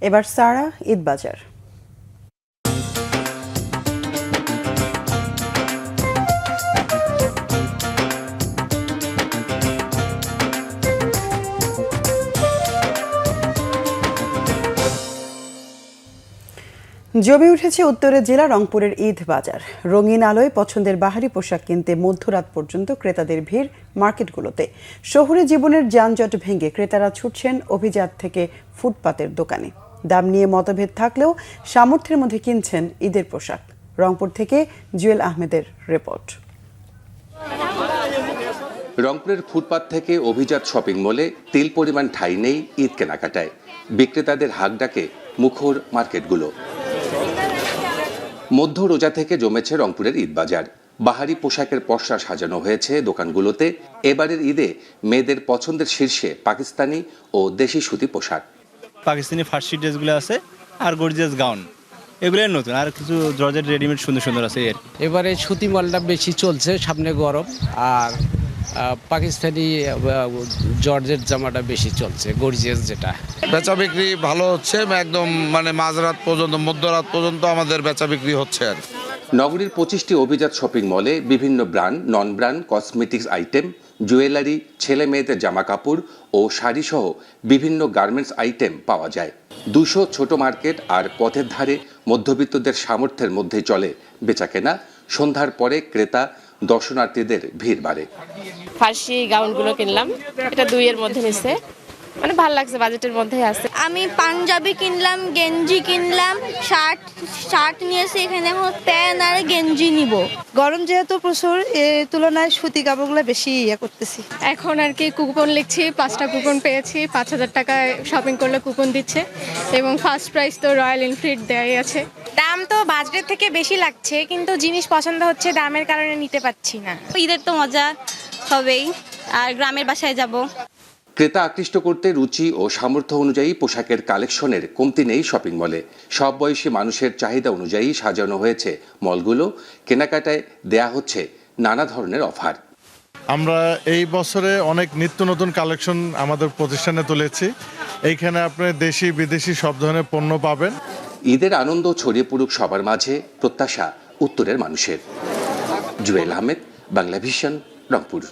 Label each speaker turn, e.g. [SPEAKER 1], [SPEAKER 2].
[SPEAKER 1] এবার সারা ঈদ বাজার। জমে উঠেছে উত্তরের জেলা রংপুরের ঈদ বাজার। রঙিন আলোয় পছন্দের বাহারি পোশাক কিনতে মধ্যরাত পর্যন্ত ক্রেতাদের ভিড় মার্কেটগুলোতে। শহুরে জীবনের যানজট ভেঙে ক্রেতারা ছুটছেন অভিজাত থেকে ফুটপাতের দোকানে। দাম নিয়ে মতভেদ থাকলেও সামর্থ্যের মধ্যে কিনছেন ঈদের পোশাক। রংপুর থেকে জুয়েল আহমেদের রিপোর্ট।
[SPEAKER 2] রংপুরের ফুটপাত থেকে অভিজাত শপিং মলে তিল পরিমাণ ঠাঁই নেই ঈদ কেনাকাটায়। বিক্রেতাদের হাক ডাকে মুখর মার্কেটগুলো। মধ্য রোজা থেকে জমেছে রংপুরের ঈদ বাজার। বাহারি পোশাকের পসরা সাজানো হয়েছে দোকানগুলোতে। এবারের ঈদে মেয়েদের পছন্দের শীর্ষে পাকিস্তানি ও দেশি সুতি পোশাক।
[SPEAKER 3] পাকিস্তানি ফার্সি ড্রেসগুলো আছে আর গর্জিয়াস গাউন, এগুলোই নতুন। আর কিছু জর্জেট রেডিমেড সুন্দর সুন্দর আছে।
[SPEAKER 4] এবারে সুতি মালটা বেশি চলছে, সামনে গরম। আর পাকিস্তানি জর্জেট জামাটা বেশি চলছে, গর্জিয়াস যেটা।
[SPEAKER 5] বেচা বিক্রি ভালো হচ্ছে, একদম মাঝরাত পর্যন্ত, মধ্যরাত পর্যন্ত আমাদের বেচা বিক্রি হচ্ছে। আর
[SPEAKER 2] নগরীর 25টি অভিজাত শপিং মলে বিভিন্ন ব্র্যান্ড, নন ব্র্যান্ড কসমেটিক্স আইটেম, জুয়েলারি, ছেলে মেয়েদের জামা কাপড় ও শাড়ি সহ বিভিন্ন গার্মেন্টস আইটেম পাওয়া যায়। 200 ছোট মার্কেট আর পথের ধারে মধ্যবিত্তদের সামর্থ্যের মধ্যে চলে বেচাকেনা। সন্ধ্যার পরে ক্রেতা দর্শনার্থীদের ভিড় বাড়ে।
[SPEAKER 6] ফার্সি গাউনগুলো কিনলাম, এটা 2-এর মধ্যে নিচ্ছে, ভালো লাগছে, বাজেটের মধ্যে আছে।
[SPEAKER 7] আমি পাঞ্জাবি কিনলাম, গেঞ্জি কিনলাম, শার্ট নিয়েছি, এখানে এখন প্যান্ট আর গেঞ্জি নিব।
[SPEAKER 8] গরম যেহেতু প্রচুর, এর তুলনায় সুতি কাপড়গুলো বেশি করতেছি।
[SPEAKER 6] এখন আর কি কুপন লিখছি, 5টা কুপন পেয়েছি। 5000 টাকায় শপিং করলে কুপন দিচ্ছে এবং ফার্স্ট প্রাইস তো রয়্যাল এনফিল্ড দেয়াই আছে।
[SPEAKER 9] দাম তো বাজেটের থেকে বেশি লাগছে, কিন্তু জিনিস পছন্দ হচ্ছে, দামের কারণে নিতে পারছি না।
[SPEAKER 7] ঈদের তো মজা হবেই, আর গ্রামের বাসায় যাব।
[SPEAKER 2] ক্রেতা আকৃষ্ট করতে রুচি ও সামর্থ্য অনুযায়ী পোশাকের কালেকশনের কমতি নেই শপিং মলে। সব বয়সী মানুষের চাহিদা অনুযায়ী সাজানো হয়েছে মলগুলো। কেনাকাটায় দেয়া হচ্ছে নানা ধরনের অফার।
[SPEAKER 10] আমরা এই বছরে অনেক নিত্য নতুন কালেকশন আমাদের প্রতিষ্ঠানে তুলেছি। এইখানে আপনি দেশি বিদেশি সব ধরনের পণ্য পাবেন।
[SPEAKER 2] ঈদের আনন্দ ছড়িয়ে পড়ুক সবার মাঝে, প্রত্যাশা উত্তরের মানুষের। জুয়েল আহমেদ, বাংলা ভিশন, রংপুর।